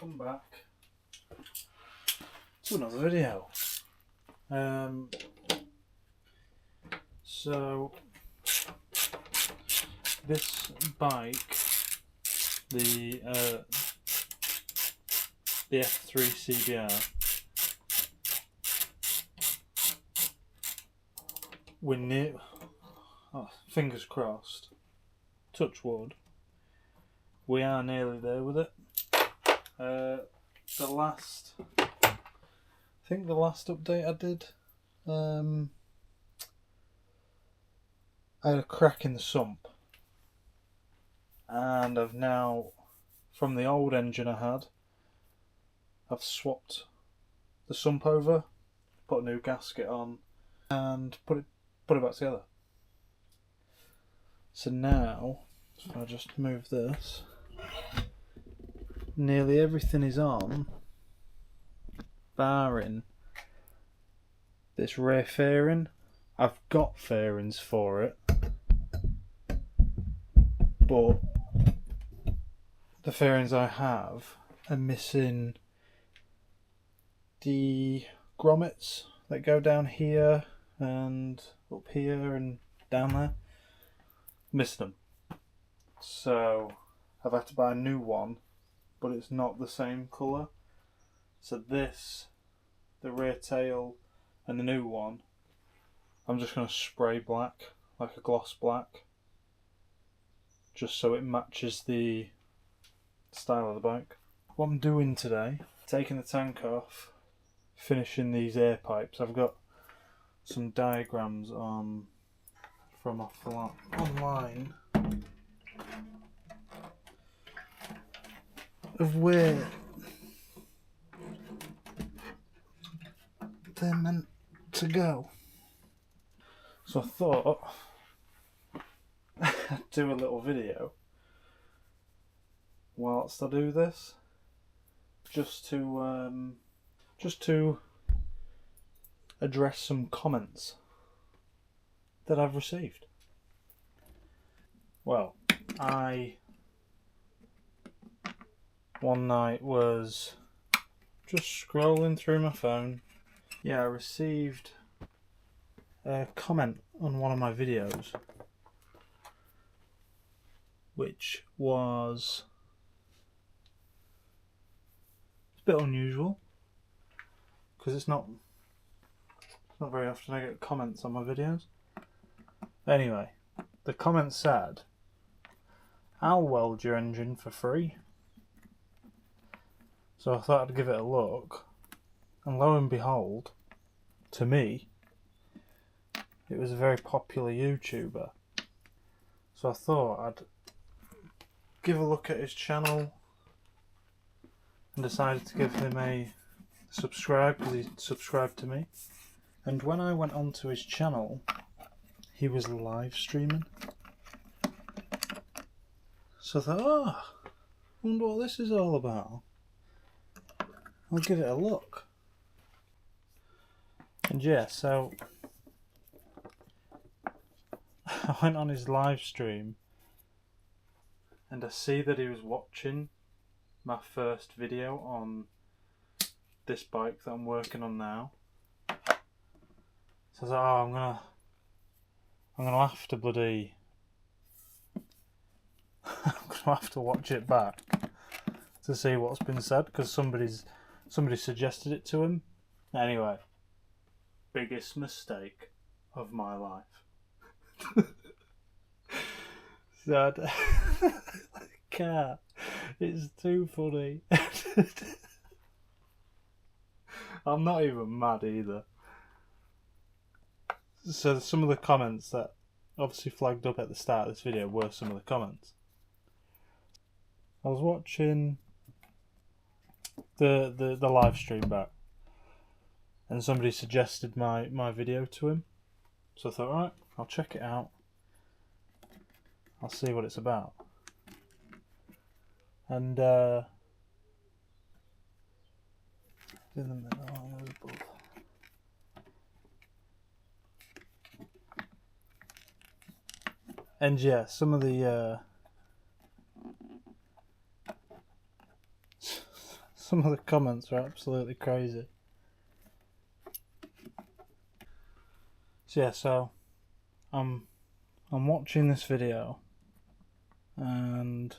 welcome back to another video. So this bike, the Ep.3 CBR, we're near. Oh, fingers crossed. Touch wood. We are nearly there with it. I think the last update I did, I had a crack in the sump, and I've now, from the old engine I had, I've swapped the sump over, put a new gasket on, and put it back together. So now, if I just move this, nearly everything is on, barring this rear fairing. I've got fairings for it, but the fairings I have are missing the grommets that go down here and up here and down there. Missing them. So I've had to buy a new one, but it's not the same colour. So this, the rear tail and the new one, I'm just going to spray black, like a gloss black, just so it matches the style of the bike. What I'm doing today, taking the tank off, finishing these air pipes. I've got some diagrams from online of where they're meant to go. So I thought I'd do a little video whilst I do this, just to address some comments that I've received. Well, one night was just scrolling through my phone. Yeah, I received a comment on one of my videos, which was a bit unusual, because it's not very often I get comments on my videos. Anyway, the comment said, "I'll weld your engine for free." So I thought I'd give it a look, and lo and behold, to me, it was a very popular YouTuber. So I thought I'd give a look at his channel, and decided to give him a subscribe, because he subscribed to me. And when I went onto his channel, he was live streaming. So I thought, I wonder what this is all about. I'll give it a look. And yeah, so I went on his live stream, and I see that he was watching my first video on this bike that I'm working on now. So I was like, I'm gonna have to bloody I'm gonna have to watch it back to see what's been said, because somebody suggested it to him. Anyway, biggest mistake of my life. So I can't. It's too funny. I'm not even mad either. So some of the comments that obviously flagged up at the start of this video were some of the comments. I was watching the live stream back, and somebody suggested my video to him. So I thought, alright, I'll check it out. I'll see what it's about. And in the middle, it was above. And yeah, some of the Some of the comments are absolutely crazy. So yeah, I'm watching this video and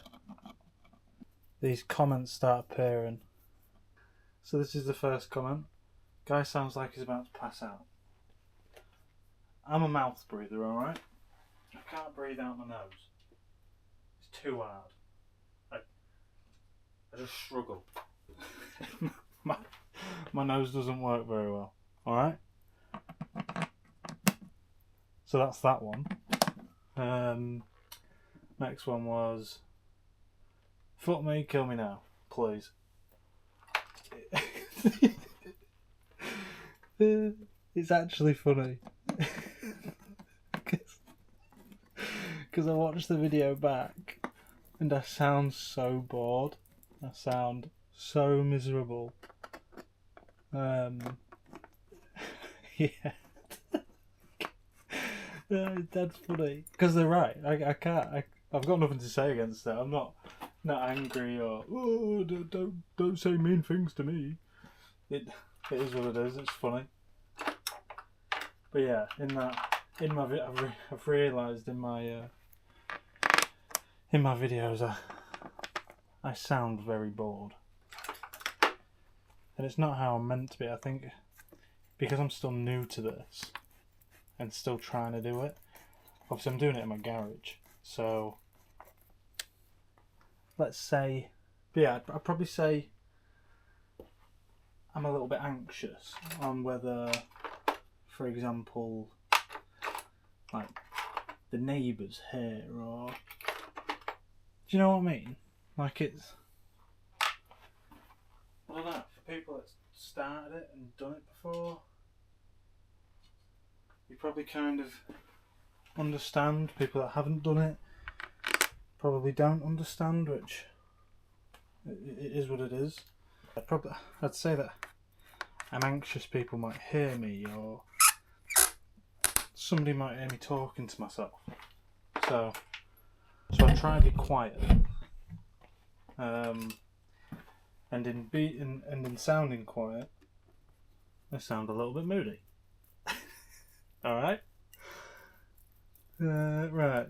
these comments start appearing. So this is the first comment. Guy sounds like he's about to pass out. I'm a mouth breather, alright? I can't breathe out my nose. It's too hard. I just struggle. my nose doesn't work very well. Alright? So that's that one. Next one was, fuck me, kill me now, please. It's actually funny. Because I watched the video back and I sound so bored. I sound so miserable. Yeah. That's funny. Because they're right. I can't. I've got nothing to say against it. I'm not angry or don't say mean things to me. It is what it is. It's funny. But yeah, I've realised in my videos I sound very bored, and it's not how I'm meant to be. I think because I'm still new to this and still trying to do it. Obviously, I'm doing it in my garage, so let's say, yeah, I'd probably say I'm a little bit anxious on whether, for example, like the neighbours here, or do you know what I mean? Like it's, I don't know, for people that started it and done it before, you probably kind of understand. People that haven't done it probably don't understand, which it is what it is. I'd say that I'm anxious people might hear me, or somebody might hear me talking to myself. So I try to be quiet. And in sounding quiet, I sound a little bit moody. Alright? Right.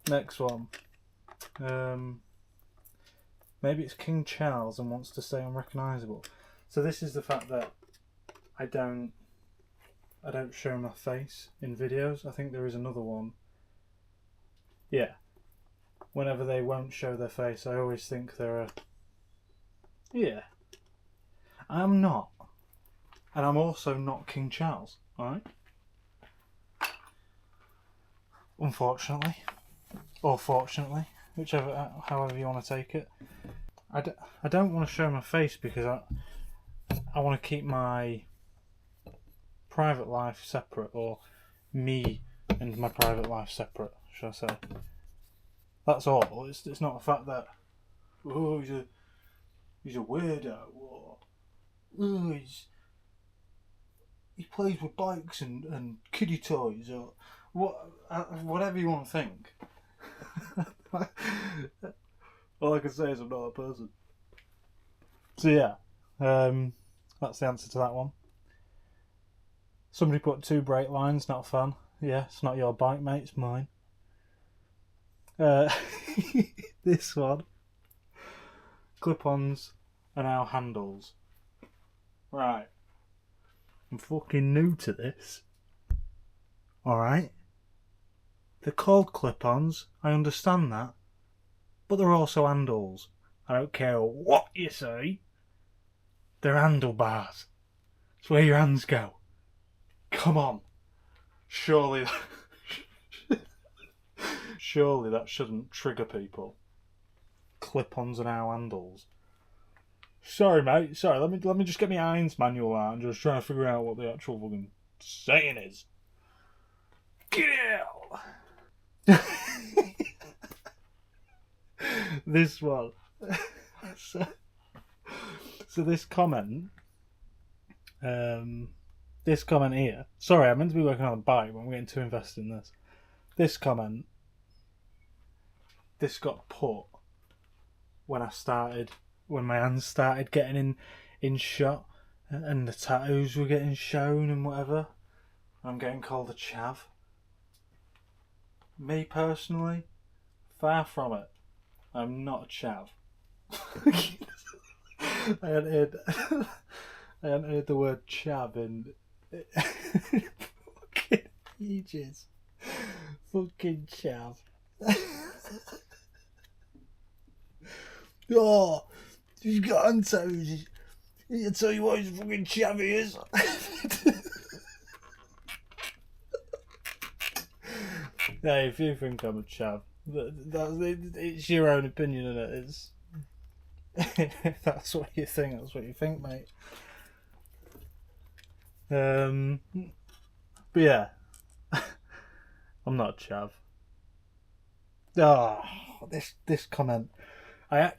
Next one. Maybe it's King Charles and wants to stay unrecognisable. So this is the fact that I don't show my face in videos. I think there is another one. Yeah. Whenever they won't show their face, I always think they're a... Yeah. I'm not. And I'm also not King Charles, alright? Unfortunately. Or fortunately. However you want to take it. I don't want to show my face because I want to keep my private life separate, or me and my private life separate, shall I say. That's all. It's not the fact that, oh, he's a weirdo, or oh, he plays with bikes and kiddie toys, or whatever you want to think. All I can say is I'm not a person. So yeah, that's the answer to that one. Somebody put 2 brake lines, not fun. Yeah, it's not your bike, mate, it's mine. This one. Clip-ons are now handles. Right. I'm fucking new to this. Alright. They're called clip-ons, I understand that. But they're also handles. I don't care what you say. They're handlebars. It's where your hands go. Come on. Surely that shouldn't trigger people. Clip-ons are now handles. Sorry, mate. Sorry, let me just get my Heinz manual out and just try to figure out what the actual fucking saying is. Get out! This one. So this comment. This comment here. Sorry, I meant to be working on a bike, but I'm getting too invested in this. This comment. This got put when I started when my hands started getting in shot and the tattoos were getting shown and whatever. I'm getting called a chav. Me personally, far from it. I'm not a chav. I hadn't heard the word chav in fucking ages. Fucking chav. Oh, he's got hand tattoos. I'll tell you what, he's fucking chav he is. Yeah, if you think I'm a chav, it's your own opinion, isn't it? It's that's what you think. That's what you think, mate. But yeah, I'm not a chav. Oh, this comment. I'm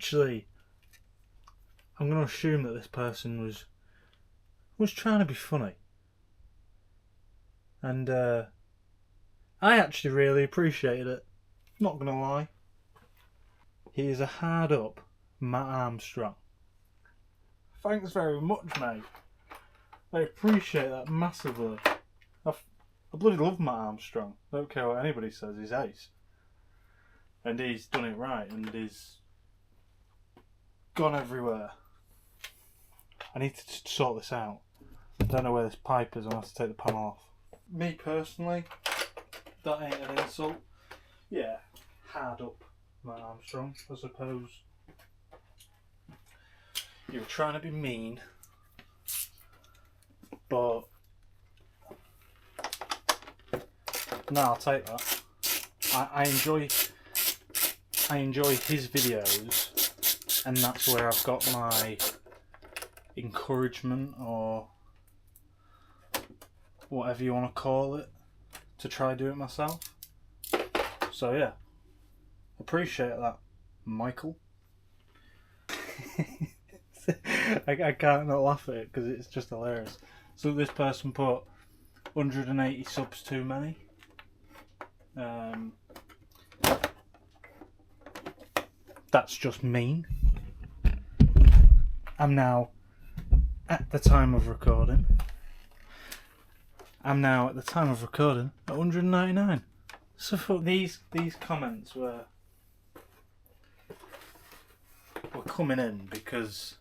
going to assume that this person was trying to be funny, and I actually really appreciated it. Not gonna lie. He is a hard up Matt Armstrong. Thanks very much, mate. I appreciate that massively. I bloody love Matt Armstrong. I don't care what anybody says, he's ace. And he's done it right, and he's gone everywhere. I need to sort this out. I don't know where this pipe is, I'll have to take the panel off. Me personally, that ain't an insult. Yeah, hard up Matt Armstrong, I suppose. You were trying to be mean, but no, I'll take that. I enjoy his videos, and that's where I've got my encouragement, or whatever you want to call it, to try do it myself. So yeah, appreciate that, Michael. I can't not laugh at it because it's just hilarious. So this person put 180 subs too many. That's just mean. I'm now, at the time of recording, at 199. So for these comments were coming in because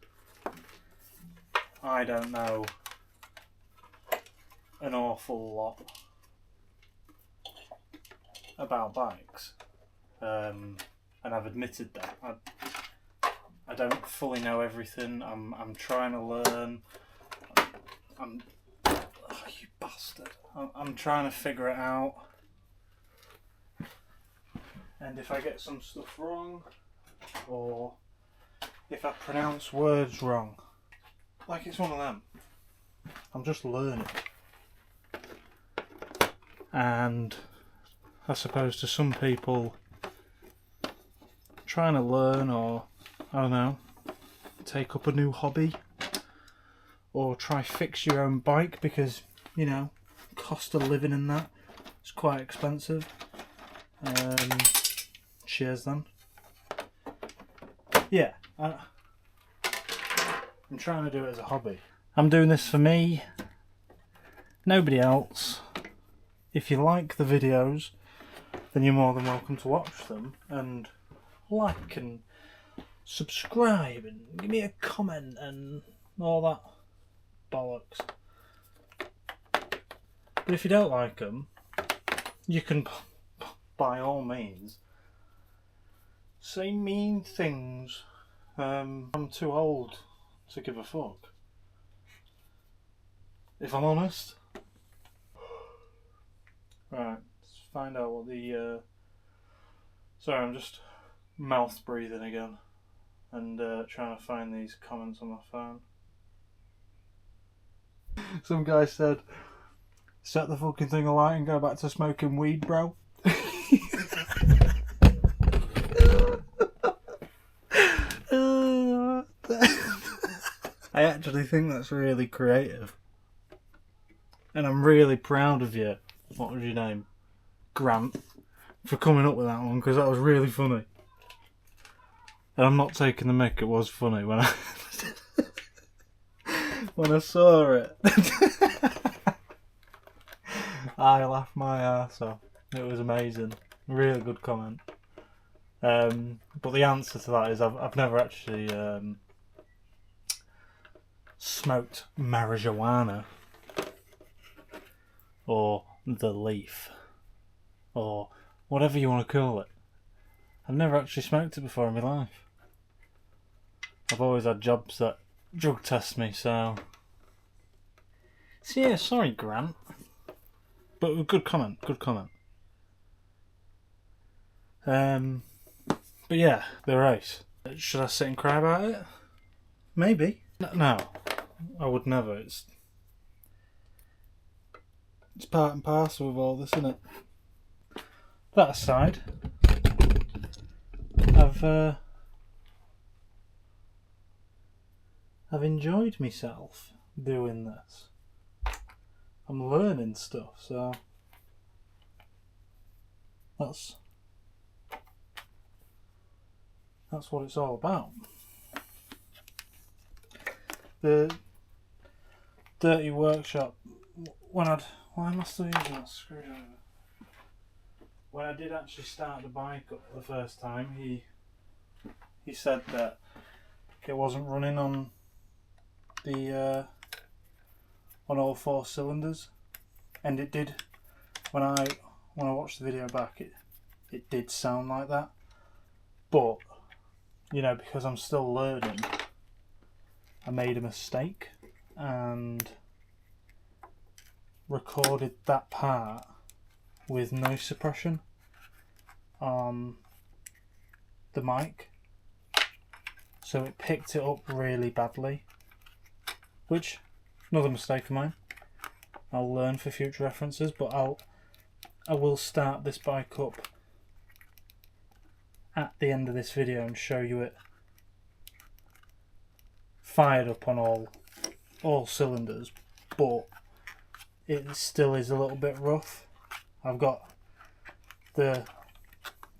I don't know an awful lot about bikes, and I've admitted that I don't fully know everything. I'm trying to learn. Oh, you bastard! I'm trying to figure it out, and if I get some stuff wrong, or if I pronounce words wrong, like it's one of them. I'm just learning. And I suppose to some people, trying to learn, or I don't know, take up a new hobby, or try fix your own bike because, you know, cost of living and that, it's quite expensive. Cheers then. Yeah, I'm trying to do it as a hobby. I'm doing this for me, nobody else. If you like the videos, then you're more than welcome to watch them, and like and subscribe and give me a comment and all that bollocks. But if you don't like them, you can by all means say mean things. I'm too old to give a fuck, if I'm honest. Right, let's find out what the sorry, I'm just mouth breathing again and trying to find these comments on my phone. Some guy said, set the fucking thing alight and go back to smoking weed, bro. I actually think that's really creative, and I'm really proud of you. What was your name? Grant, for coming up with that one, because that was really funny. And I'm not taking the mick, it was funny when I when I saw it. I laughed my ass off. It was amazing. Really good comment. But the answer to that is I've never actually smoked marijuana or the leaf or whatever you want to call it. I've never actually smoked it before in my life. I've always had jobs that drug test me, so yeah, sorry Grant. But good comment, good comment. But yeah, the race. Should I sit and cry about it? Maybe. No, I would never. It's part and parcel of all this, isn't it? That aside, I've enjoyed myself doing this. I'm learning stuff, so that's what it's all about. The dirty workshop. Why am I still using that screwdriver? When I did actually start the bike up for the first time, he said that it wasn't running on the on all 4 cylinders, and it did. When I watched the video back, it did sound like that, but you know, because I'm still learning, I made a mistake and recorded that part with noise suppression on the mic, so it picked it up really badly, which, another mistake of mine. I'll learn for future references, but I will start this bike up at the end of this video and show you it fired up on all cylinders, but it still is a little bit rough. I've got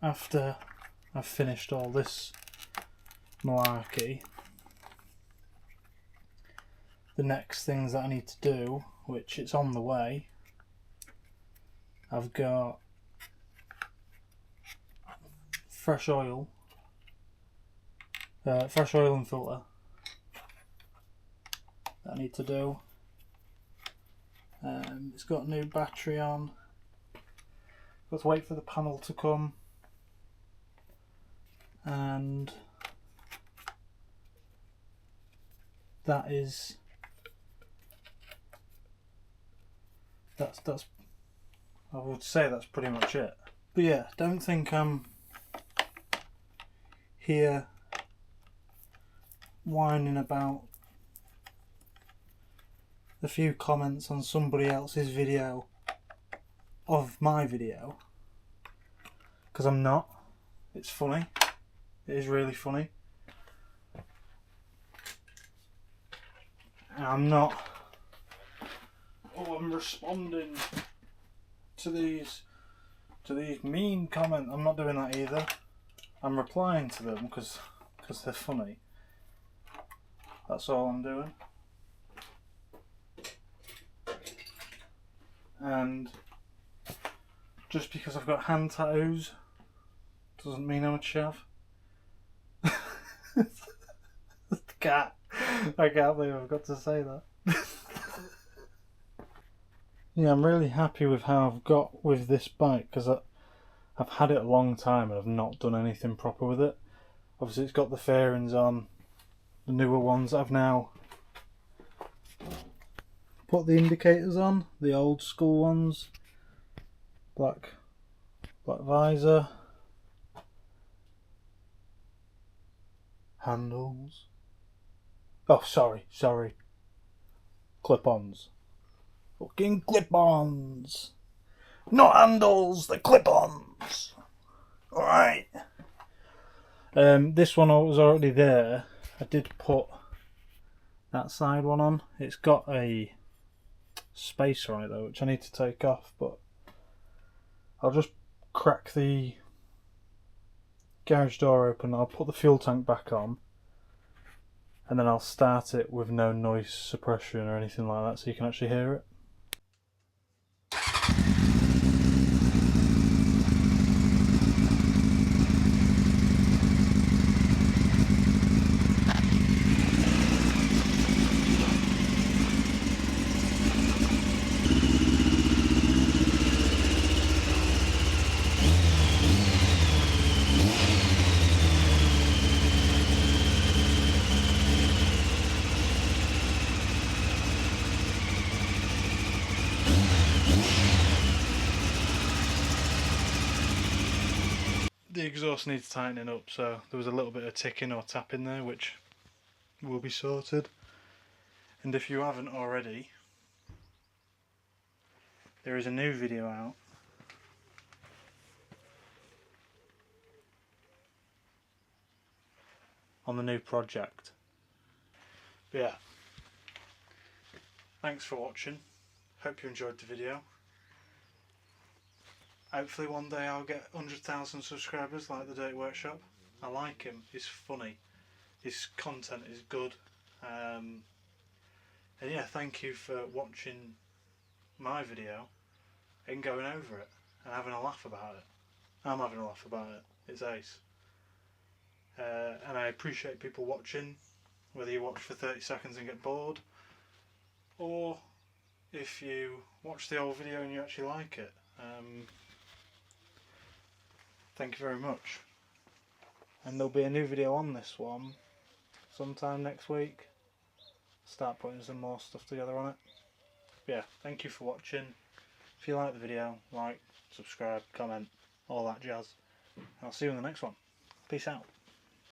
after I've finished all this malarkey, the next things that I need to do, which it's on the way, I've got fresh oil and filter that I need to do. It's got a new battery on. Got to wait for the panel to come, and that's I would say that's pretty much it. But yeah, don't think I'm here whining about a few comments on somebody else's video of my video, because I'm not. It's funny. It is really funny. And I'm not, I'm responding to these mean comments. I'm not doing that either. I'm replying to them because they're funny. That's all I'm doing. And just because I've got hand tattoos doesn't mean I'm a chav. I can't believe I've got to say that. Yeah, I'm really happy with how I've got with this bike, because I've had it a long time and I've not done anything proper with it. Obviously it's got the fairings on, the newer ones. I've now put the indicators on, the old school ones. Black visor. Handles. Oh, sorry. Clip-ons. Fucking clip-ons. Not handles, the clip-ons. Alright. This one was already there. I did put that side one on. It's got a spacer on it though, which I need to take off, but I'll just crack the garage door open, I'll put the fuel tank back on, and then I'll start it with no noise suppression or anything like that, so you can actually hear it. The exhaust needs tightening up, so there was a little bit of ticking or tapping there, which will be sorted. And if you haven't already, there is a new video out on the new project. But yeah, thanks for watching. Hope you enjoyed the video. Hopefully one day I'll get 100,000 subscribers like the Dirty Workshop. I like him, he's funny, his content is good. And yeah, thank you for watching my video and going over it and having a laugh about it. I'm having a laugh about it, it's ace. And I appreciate people watching, whether you watch for 30 seconds and get bored, or if you watch the whole video and you actually like it. Thank you very much. And there'll be a new video on this one sometime next week. Start putting some more stuff together on it. But yeah, thank you for watching. If you like the video, like, subscribe, comment, all that jazz. I'll see you in the next one. Peace out.